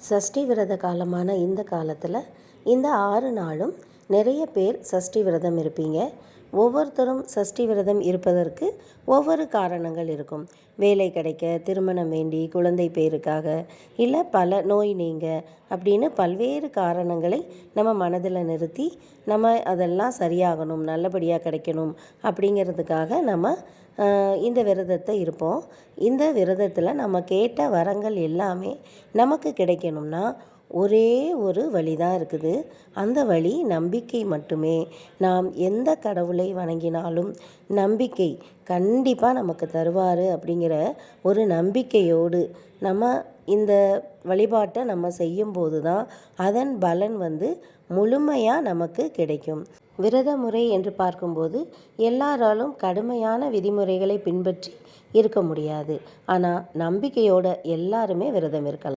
சஷ்டி விரத காலமான இந்த காலத்தில் இந்த 6 நாளும் நிறைய பேர் சஷ்டி விரதம் இருப்பீங்க. ஒவ்வொருத்தரும் சஷ்டி விரதம் இருப்பதற்கு ஒவ்வொரு காரணங்கள் இருக்கும். வேலை கிடைக்க, திருமணம் வேண்டி, குழந்தை பேருக்காக, இல்லை பல நோய் நீங்க அப்படின்னு பல்வேறு காரணங்களை நம்ம மனதில் நிறுத்தி நம்ம அதெல்லாம் சரியாகணும், நல்லபடியாக கிடைக்கணும் அப்படிங்கிறதுக்காக நம்ம இந்த விரதத்தை இருப்போம். இந்த விரதத்தில் நம்ம கேட்ட வரங்கள் எல்லாமே நமக்கு கிடைக்கணும்னா ஒரே ஒரு வழி தான் இருக்குது. அந்த வழி நம்பிக்கை மட்டுமே. நாம் எந்த கடவுளை வணங்கினாலும் நம்பிக்கை கண்டிப்பாக நமக்கு தருவார் அப்படிங்கிற ஒரு நம்பிக்கையோடு நம்ம இந்த வழிபாட்டை நம்ம செய்யும்போது தான் அதன் பலன் முழுமையாக நமக்கு கிடைக்கும். விரத முறை என்று பார்க்கும்போது எல்லாராலும் கடுமையான விதிமுறைகளை பின்பற்றி இருக்க முடியாது. ஆனால் நம்பிக்கையோடு எல்லாருமே விரதம் இருக்கலாம்.